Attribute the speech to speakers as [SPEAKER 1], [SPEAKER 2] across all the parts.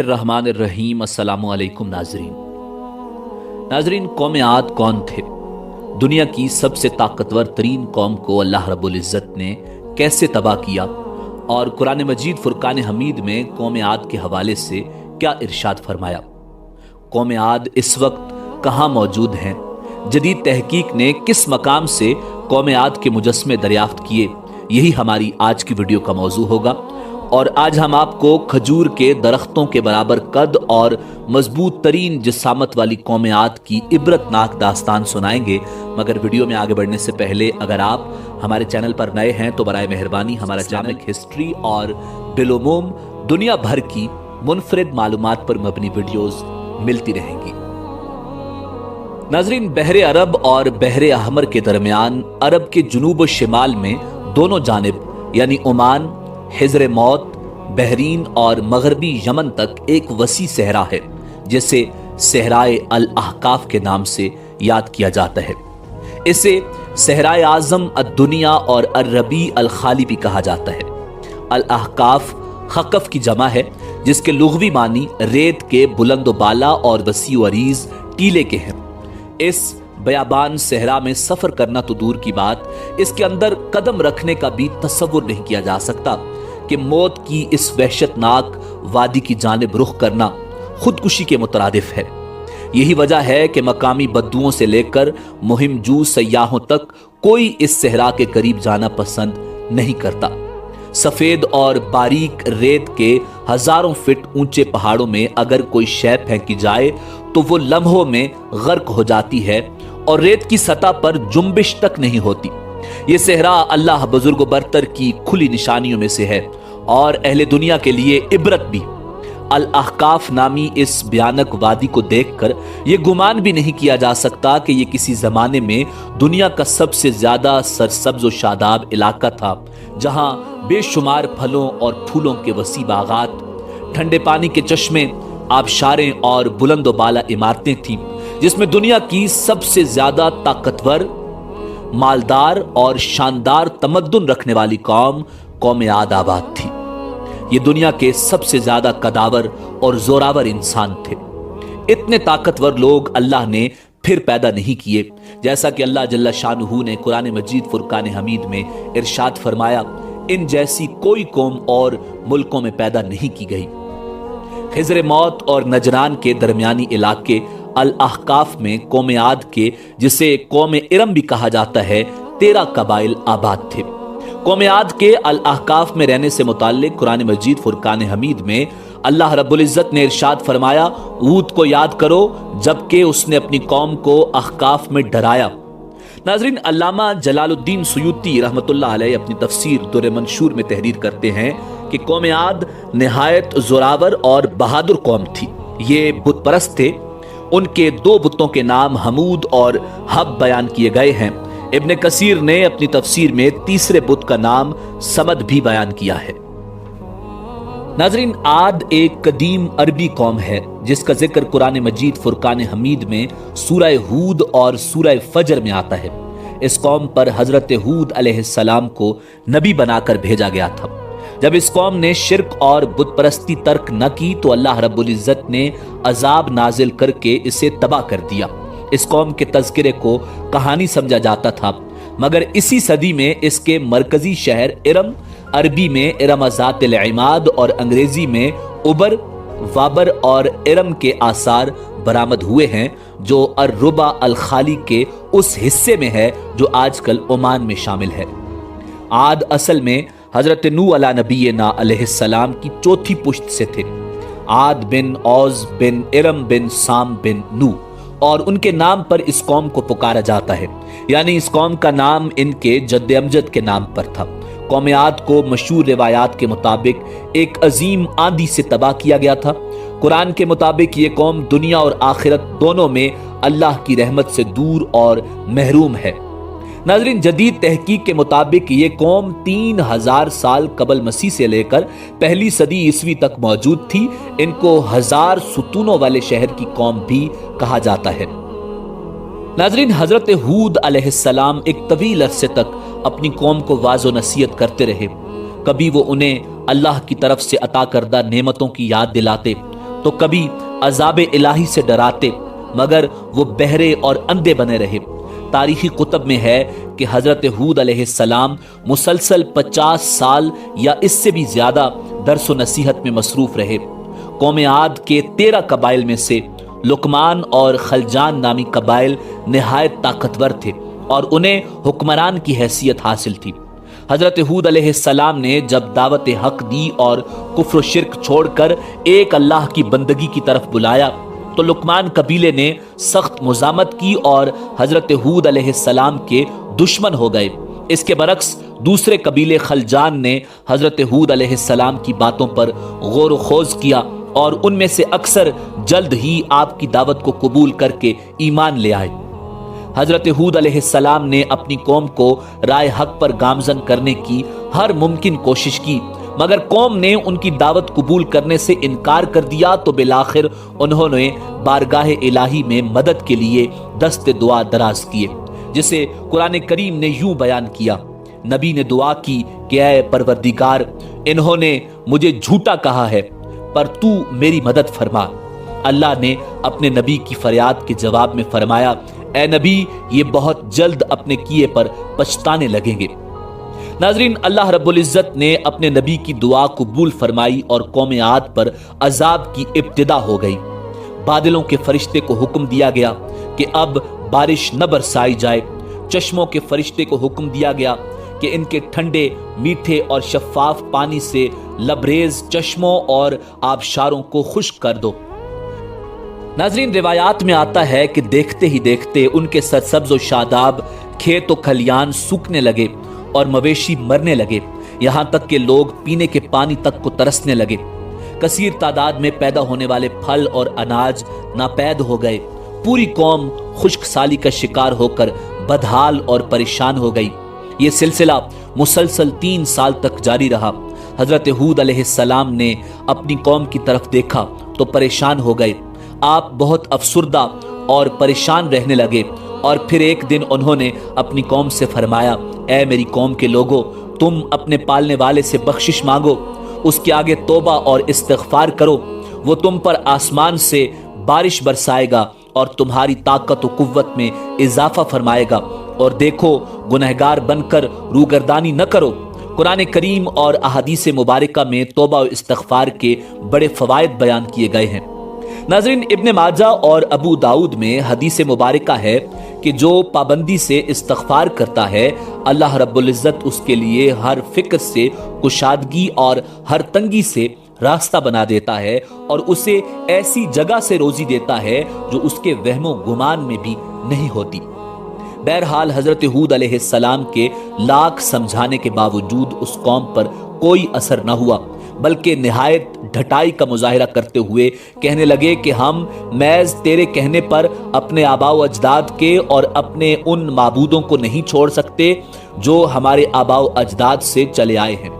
[SPEAKER 1] रहमान रहीम। अस्सलाम वालेकुम नाजरीन, कौम आद कौन थे? दुनिया की सबसे ताकतवर तरीन कौम को अल्लाह रब्बुल इज़्ज़त ने कैसे तबाह किया और कुरान मजीद फुरकान हमीद में कौम आद के हवाले से क्या इरशाद फरमाया। कौम आद इस वक्त कहाँ मौजूद हैं, जदीद तहकीक ने किस मकाम से कौम आद के मुजस्मे दरियाफ्त किए, यही हमारी आज की वीडियो का मौजू होगा। और आज हम आपको खजूर के दरख्तों के बराबर कद और मजबूत तरीन जिसामत वाली कौम आद की इबरतनाक दास्तान सुनाएंगे। मगर वीडियो में आगे बढ़ने से पहले अगर आप हमारे चैनल पर नए हैं तो बराए मेहरबानी हमारा इस्लामिक हिस्ट्री और बिलोमोम दुनिया भर की मुनफरिद मालूमात पर मबनी वीडियोस मिलती रहेंगी। नाजरीन, बहरे अरब और बहरे अहमर के दरमियान अरब के जुनूब और शिमाल में दोनों जानिब यानी ओमान, हिजर मौत, बहरीन और मगरबी यमन तक एक वसी सहरा है जिसे सहराए अल अहकाफ के नाम से याद किया जाता है। इसे सहराए आजम अद-दुनिया और अर-रबी अल खाली भी कहा जाता है। अल अहकाफ खकफ की जमा है जिसके लुग़वी मानी रेत के बुलंद बाला और वसी अरीज टीले के हैं। इस बयाबान सहरा में सफर करना तो दूर की बात, इसके अंदर कदम रखने का भी तसव्वुर नहीं किया जा सकता कि मौत की इस वहशतनाक वादी की जानिब रुख करना खुदकुशी के मुतरादिफ है। यही वजह है कि मकामी बद्दुओं से लेकर मुहिम जू सयाहों तक कोई इस सहरा के करीब जाना पसंद नहीं करता। सफेद और बारीक रेत के हजारों फीट ऊंचे पहाड़ों में अगर कोई शय फेंकी जाए तो वो लम्हों में गर्क हो जाती है और रेत की सतह पर जुम्बिश तक नहीं होती। ये सहरा अल्लाह बुजुर्ग बरतर की खुली निशानियों में से है और अहले दुनिया के लिए इबरत भी। अल अहकाफ नामी इस भयानक वादी को देखकर यह गुमान भी नहीं किया जा सकता कि यह किसी जमाने में दुनिया का सबसे ज्यादा सरसब्ज और शादाब इलाका था, जहां बेशुमार फलों और फूलों के वसी बागात, ठंडे पानी के चश्मे, आबशारें और बुलंद बाला इमारतें थीं, जिसमें दुनिया की सबसे ज्यादा ताकतवर, मालदार और शानदार तमद्दुन रखने वाली कौम आद आबाद थी। ये दुनिया के सबसे ज्यादा कदावर और जोरावर इंसान थे। इतने ताकतवर लोग अल्लाह ने फिर पैदा नहीं किए, जैसा कि अल्लाह जल्ला शानुहु ने कुरान मजीद फुरकान हमीद में इरशाद फरमाया, इन जैसी कोई कौम और मुल्कों में पैदा नहीं की गई। हिजर मौत और नजरान के दरमियानी इलाके अल अहकाफ में कौम आद के, जिसे कौम इरम भी कहा जाता है, 13 कबाइल आबाद थे। कौम आद के अल अहकाफ में रहने से मुताल्लिक कुरान मजीद फुरकान हमीद में अल्लाह रब्बुल इज़्ज़त ने इरशाद फरमाया, ऊद को याद करो जबकि उसने अपनी कौम को अहकाफ में डराया। नाज़रीन, अल्लामा जलालुद्दीन सुयूती रहमतुल्लाह अलैह अपनी तफसीर दुर्र मंशूर में तहरीर करते हैं कि कौम आद निहायत जोरावर और बहादुर कौम थी। ये बुत परस्त थे। उनके 2 बुतों के नाम हमूद और हब बयान किए गए हैं। इब्ने कसीर ने अपनी तफसीर में तीसरे बुत का नाम समद भी बयान किया है। नाजरीन, आद एक कदीम अरबी कौम है जिसका जिक्र कुरान मजीद फुरकान हमीद में सूरह हूद और सूरह फजर में आता है। इस कौम पर हजरत हूद अलैहिस्सलाम को नबी बनाकर भेजा गया था। जब इस कौम ने शिर्क और बुत परस्ती तर्क न की तो अल्लाह रब्बुल इज़्ज़त ने अजाब नाजिल करके इसे तबाह कर दिया। इस कौम के तज़किरे को कहानी समझा जाता था, मगर इसी सदी में इसके मरकजी शहर इरम, अरबी में इरम-ज़ातिल इमाद और अंग्रेजी में उबर, वाबर और इरम के आसार बरामद हुए हैं, जो अर-रुबा अल-खाली के उस हिस्से में है जो आजकल ओमान में शामिल है। आद असल में हजरत नूह अला नबीना अलैहिस्सलाम की चौथी पुश्त से थे। आद बिन औज बिन इरम बिन साम बिन नूह, और उनके नाम पर इस कौम को पुकारा जाता है, यानी इस कौम का नाम इनके जद्द अमजद के नाम पर था। कौम आद को मशहूर रिवायात के मुताबिक एक अजीम आंधी से तबाह किया गया था। कुरान के मुताबिक ये कौम दुनिया और आखिरत दोनों में अल्लाह की रहमत से दूर और महरूम है। नाज़रीन, जदीद तहकीक के मुताबिक ये कौम 3000 साल कबल मसीह से लेकर पहली सदी ईस्वी तक मौजूद थी। इनको 1000 सुतूनों वाले शहर की कौम भी कहा जाता है। नाज़रीन, हजरत हूद अलैहिस्सलाम एक तवील अरसे तक अपनी कौम को वाज़ो नसीहत करते रहे। कभी वो उन्हें अल्लाह की तरफ से अता करदा नेमतों की याद दिलाते تو کبھی عذاب الہی سے ڈراتے، مگر وہ بہرے اور اندھے بنے رہے۔ تاریخی کتب میں ہے کہ حضرت ہود علیہ السلام مسلسل 50 سال یا اس سے بھی زیادہ درس و نصیحت میں مصروف رہے۔ قوم عاد کے 13 قبائل میں سے لقمان اور خلجان نامی قبائل نہایت طاقتور تھے اور انہیں حکمران کی حیثیت حاصل تھی۔ حضرت ہود علیہ السلام نے جب دعوت حق دی اور کفر و شرک چھوڑ کر ایک اللہ کی بندگی کی طرف بلایا تو لقمان قبیلے نے سخت مزاحمت کی اور حضرت ہود علیہ السلام کے دشمن ہو گئے۔ اس کے برعکس دوسرے قبیلے خلجان نے حضرت ہود علیہ السلام کی باتوں پر غور و خوض کیا اور ان میں سے اکثر جلد ہی آپ کی دعوت کو قبول کر کے ایمان لے آئے۔ حضرت ہود علیہ السلام نے اپنی قوم کو رائے حق پر گامزن کرنے کی ہر ممکن کوشش کی، مگر قوم نے ان کی دعوت قبول کرنے سے انکار کر دیا تو بالآخر انہوں نے بارگاہ الہی میں مدد کے لیے دست دعا دراز کیے، جسے قرآن کریم نے یوں بیان کیا۔ نبی نے دعا کی کہ اے پروردگار، انہوں نے مجھے جھوٹا کہا ہے پر تو میری مدد فرما۔ اللہ نے اپنے نبی کی فریاد کے جواب میں فرمایا، اے نبی، یہ بہت جلد اپنے کیے پر پچھتانے لگیں گے۔ ناظرین، اللہ رب العزت نے اپنے نبی کی دعا قبول فرمائی اور قوم عاد پر عذاب کی ابتدا ہو گئی۔ بادلوں کے فرشتے کو حکم دیا گیا کہ اب بارش نہ برسائی جائے۔ چشموں کے فرشتے کو حکم دیا گیا کہ ان کے ٹھنڈے، میٹھے اور شفاف پانی سے لبریز چشموں اور آبشاروں کو خشک کر دو۔ ناظرین، روایات میں آتا ہے کہ دیکھتے ہی دیکھتے ان کے سرسبز و شاداب کھیت و کھلیان سوکھنے لگے اور مویشی مرنے لگے، یہاں تک کہ لوگ پینے کے پانی تک کو ترسنے لگے۔ کثیر تعداد میں پیدا ہونے والے پھل اور اناج ناپید ہو گئے۔ پوری قوم خشک سالی کا شکار ہو کر بدحال اور پریشان ہو گئی۔ یہ سلسلہ مسلسل 3 سال تک جاری رہا۔ حضرت ہود علیہ السلام نے اپنی قوم کی طرف دیکھا تو پریشان ہو گئے۔ آپ بہت افسردہ اور پریشان رہنے لگے اور پھر ایک دن انہوں نے اپنی قوم سے فرمایا، اے میری قوم کے لوگوں، تم اپنے پالنے والے سے بخشش مانگو، اس کے آگے توبہ اور استغفار کرو، وہ تم پر آسمان سے بارش برسائے گا اور تمہاری طاقت و قوت میں اضافہ فرمائے گا، اور دیکھو گنہگار بن کر روگردانی نہ کرو۔ قرآن کریم اور احادیث مبارکہ میں توبہ و استغفار کے بڑے فوائد بیان کیے گئے ہیں۔ ناظرین، ابن ماجہ اور ابو داؤد میں حدیث مبارکہ ہے کہ جو پابندی سے استغفار کرتا ہے، اللہ رب العزت اس کے لیے ہر فکر سے کشادگی اور ہر تنگی سے راستہ بنا دیتا ہے اور اسے ایسی جگہ سے روزی دیتا ہے جو اس کے وہم و گمان میں بھی نہیں ہوتی۔ بہرحال حضرت ہود علیہ السلام کے لاکھ سمجھانے کے باوجود اس قوم پر کوئی اثر نہ ہوا، بلکہ نہایت ڈھٹائی کا مظاہرہ کرتے ہوئے کہنے لگے کہ ہم محض تیرے کہنے پر اپنے آباء و اجداد کے اور اپنے ان معبودوں کو نہیں چھوڑ سکتے جو ہمارے آباء و اجداد سے چلے آئے ہیں۔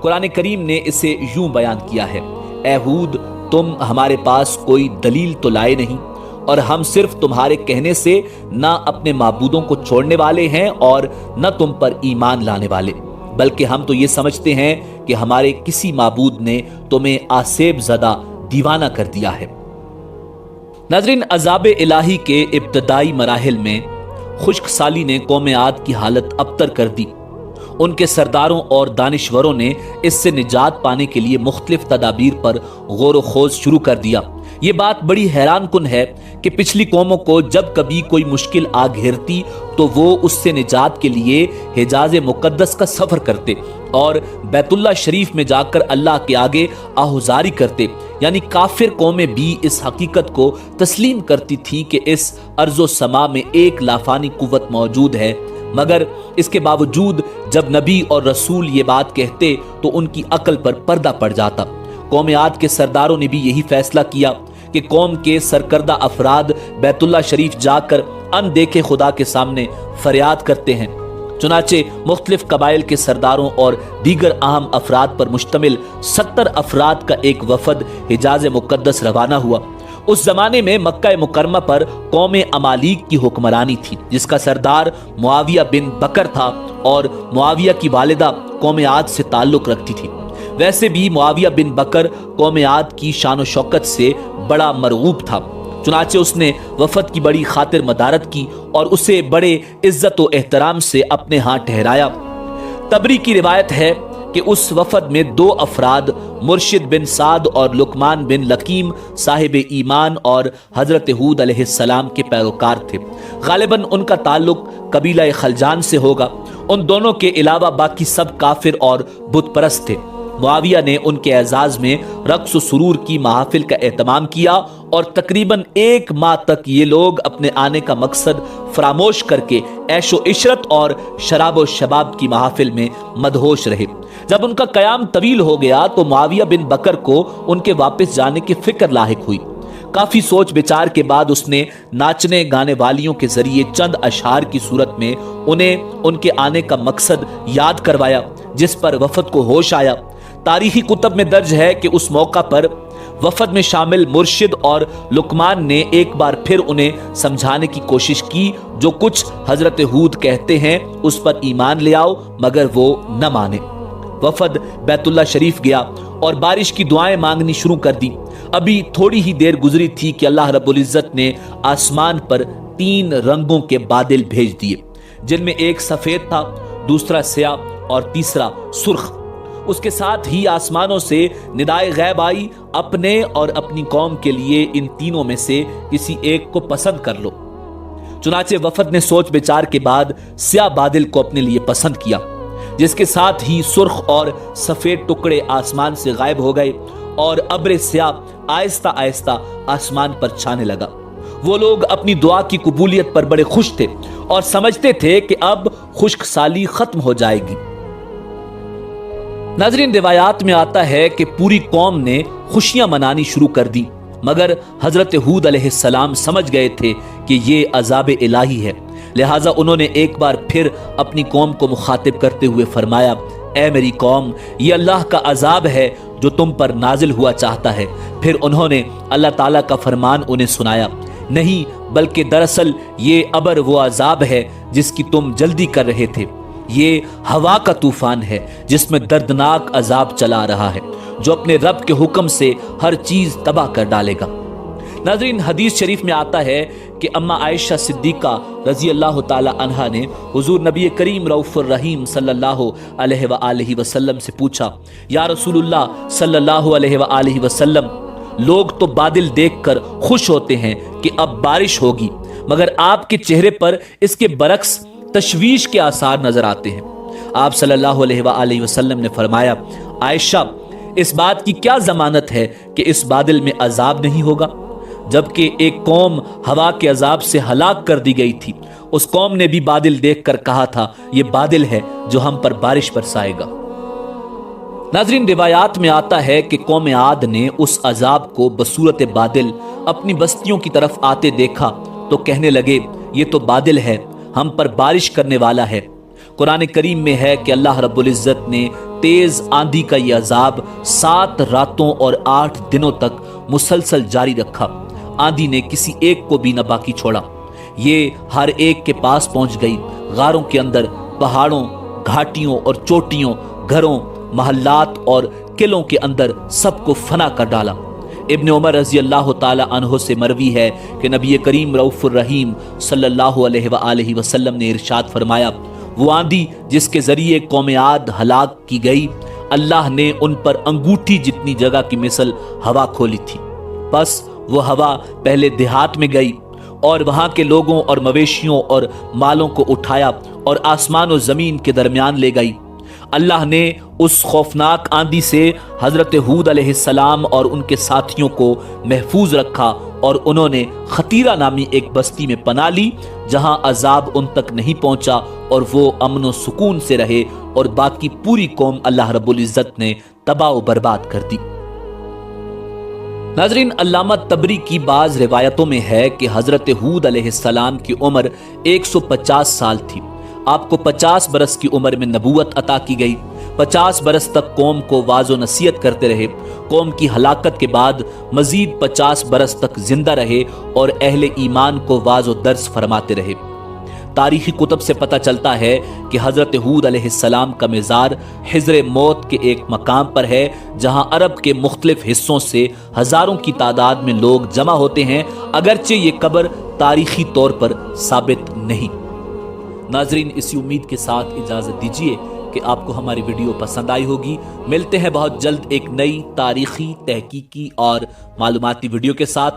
[SPEAKER 1] قرآن کریم نے اسے یوں بیان کیا ہے، اے ہود، تم ہمارے پاس کوئی دلیل تو لائے نہیں، اور ہم صرف تمہارے کہنے سے نہ اپنے معبودوں کو چھوڑنے والے ہیں اور نہ تم پر ایمان لانے والے، بلکہ ہم تو یہ سمجھتے ہیں کہ ہمارے کسی معبود نے تمہیں آسیب زدہ دیوانہ کر دیا ہے۔ ناظرین، عذاب الہی کے ابتدائی مراحل میں خشک سالی نے قوم عاد کی حالت ابتر کر دی۔ ان کے سرداروں اور دانشوروں نے اس سے نجات پانے کے لیے مختلف تدابیر پر غور و خوض شروع کر دیا۔ یہ بات بڑی حیران کن ہے کہ پچھلی قوموں کو جب کبھی کوئی مشکل آ گھیرتی تو وہ اس سے نجات کے لیے حجاز مقدس کا سفر کرتے اور بیت اللہ شریف میں جا کر اللہ کے آگے آہوزاری کرتے، یعنی کافر قومیں بھی اس حقیقت کو تسلیم کرتی تھی کہ اس ارض و سما میں ایک لافانی قوت موجود ہے، مگر اس کے باوجود جب نبی اور رسول یہ بات کہتے تو ان کی عقل پر پردہ پڑ جاتا۔ قوم عاد کے سرداروں نے بھی یہی فیصلہ کیا کہ قوم کے سرکردہ افراد بیت اللہ شریف جا کر ان دیکھے خدا کے سامنے فریاد کرتے ہیں۔ چنانچہ مختلف قبائل کے سرداروں اور دیگر اہم افراد پر مشتمل 70 افراد کا ایک وفد حجاز مقدس روانہ ہوا۔ اس زمانے میں مکہ مکرمہ پر قوم امالیک کی حکمرانی تھی، جس کا سردار معاویہ بن بکر تھا، اور معاویہ کی والدہ قوم عاد سے تعلق رکھتی تھی۔ वैसे भी मुआविया बिन बकर कौम आद की शान व शौकत से बड़ा मरगूब था, चुनाचे उसने वफद की बड़ी खातिर मदारत की और उसे बड़े इज्जत व एहतराम से अपने यहाँ ठहराया। तबरी की रिवायत है कि उस वफद में 2 अफराद मुर्शिद बिन साद और लुकमान बिन लकीम साहिब ईमान और हजरत हूद अलैहिस्सलाम के पैरोकार थे। गालिबन उनका ताल्लुक कबीला खलजान से होगा। उन दोनों के अलावा बाकी सब काफिर और बुत परस्त थे। मुआविया ने उनके एजाज में रक्स व सुरूर की महाफिल का एहतमाम किया और तकरीबन 1 माह तक ये लोग अपने आने का मकसद फरामोश करके ऐशो इशरत और शराब व शबाब की महाफिल में मदहोश रहे। जब उनका कयाम तवील हो गया तो मुआविया बिन बकर को उनके वापस जाने की फिक्र लाहिक हुई। काफी सोच विचार के बाद उसने नाचने गाने वालियों के जरिए चंद अशार की सूरत में उन्हें उनके आने का मकसद याद करवाया, जिस पर वफद को होश आया। तारीखी कुतब में दर्ज है कि उस मौका पर वफद में शामिल मुर्शिद और लुकमान ने एक बार फिर उन्हें समझाने की कोशिश की, जो कुछ हजरत हूद कहते हैं उस पर ईमान ले आओ, मगर वो न माने। वफद बैतुल्ला शरीफ गया और बारिश की दुआएं मांगनी शुरू कर दी। अभी थोड़ी ही देर गुजरी थी कि अल्लाह रब्बुल इज्जत ने आसमान पर 3 रंगों के बादल भेज दिए, जिनमें एक सफेद था, दूसरा स्याह और तीसरा सुर्ख। उसके साथ ही आसमानों से निदाए गैब आई, अपने और अपनी कौम के लिए इन तीनों में से किसी एक को पसंद कर लो। चुनाचे वफद ने सोच विचार के बाद स्याह बादल को अपने लिए पसंद किया, जिसके साथ ही सुर्ख और सफेद टुकड़े आसमान से गायब हो गए और अब्र स्याह आहिस्ता आहिस्ता आसमान पर छाने लगा। वो लोग अपनी दुआ की कबूलियत पर बड़े खुश थे और समझते थे कि अब खुश्क साली खत्म हो जाएगी। नाज़रीन, रिवायात में आता है कि पूरी कौम ने खुशियां मनानी शुरू कर दी, मगर हजरत हूद अलैहिस्सलाम समझ गए थे कि ये अजाब इलाही है। लिहाजा उन्होंने एक बार फिर अपनी कौम को मुखातिब करते हुए फरमाया, ऐ मेरी कौम, ये अल्लाह का अजाब है जो तुम पर नाजिल हुआ चाहता है। फिर उन्होंने अल्लाह ताला का फरमान उन्हें सुनाया, नहीं बल्कि दरअसल ये अबर वो अजाब है जिसकी तुम जल्दी कर रहे थे। ये हवा का तूफान है जिसमें दर्दनाक अजाब चला रहा है, जो अपने रब के हुक्म से हर चीज तबाह कर डालेगा। नाज़रीन, हदीस शरीफ में आता है कि अम्मा आयशा सिद्दीका रजी अल्लाह ताला अन्हा ने हुजूर नबी करीम रऊफुर रहीम सल्लल्लाहु अलैहि वसल्लम से पूछा, या रसूलुल्लाह सल्लल्लाहु अलैहि वसल्लम, लोग तो बादल देखकर खुश होते हैं कि अब बारिश होगी, मगर आपके चेहरे पर इसके बरक्स तशवीश के आसार नजर आते हैं। आप सल्लल्लाहु अलैहि वसल्लम ने फरमाया, आयशा, इस बात की क्या जमानत है कि इस बादल में अजाब नहीं होगा? जबकि एक कौम हवा के अजाब से हलाक कर दी गई थी, उस कौम ने भी बादल देखकर कहा था, ये बादल है जो हम पर बारिश बरसाएगा। नाज़रीन, रिवायात में आता है कि कौम आद ने उस अजाब को बसूरत बादल अपनी बस्तियों की तरफ आते देखा तो कहने लगे, ये तो बादल है, हम पर बारिश करने वाला है। कुरान करीम में है कि अल्लाह रब्बुल इज्जत ने तेज आंधी का ये अजाब 7 रातों और 8 दिनों तक मुसलसल जारी रखा। आंधी ने किसी एक को भी न बाकी छोड़ा। ये हर एक के पास पहुंच गई। गारों के अंदर, पहाड़ों, घाटियों और चोटियों, घरों, महल्लात और किलों के अंदर सबको फना कर डाला। इब्न उमर रजी अल्लाह ताला अन्हो से मरवी है कि नबी करीम रऊफुर रहीम सल्लल्लाहु अलैहि वसल्लम ने इरशाद फरमाया, वो आंधी जिसके जरिए कौम आद हलाक की गई, अल्लाह ने उन पर अंगूठी जितनी जगह की मिसल हवा खोली थी। बस वो हवा पहले देहात में गई और वहां के लोगों और मवेशियों और मालों को उठाया और आसमान और जमीन के दरमियान ले गई। अल्लाह ने उस खौफनाक आंधी से हजरत हूद अलैहिस्सलाम और उनके साथियों को महफूज रखा और उन्होंने खतीरा नामी एक बस्ती में पनाह ली, जहां अजाब उन तक नहीं पहुंचा और वो अमन व सुकून से रहे, और बाकी पूरी कौम अल्लाह रब्बुल इज्जत ने तबाह व बर्बाद कर दी। नाज़रीन, अल्लामा तबरी की बाज रिवायतों में है कि हजरत हूद अलैहिस्सलाम की उम्र 150 साल थी। आपको 50 बरस की उम्र में नबूवत अता की गई। 50 बरस तक कौम को वाज़ो नसीहत करते रहे। कौम की हलाकत के बाद मजीद 50 बरस तक जिंदा रहे और अहले ईमान को वाज़ो दर्स फरमाते रहे। تاریخی کتب سے پتہ چلتا ہے کہ حضرت ہود علیہ السلام کا مزار حجر موت کے ایک مقام پر ہے جہاں عرب کے مختلف حصوں سے ہزاروں کی تعداد میں لوگ جمع ہوتے ہیں، اگرچہ یہ قبر تاریخی طور پر ثابت نہیں۔ ناظرین، اسی امید کے ساتھ اجازت دیجیے کہ آپ کو ہماری ویڈیو پسند آئی ہوگی۔ ملتے ہیں بہت جلد ایک نئی تاریخی، تحقیقی اور معلوماتی ویڈیو کے ساتھ۔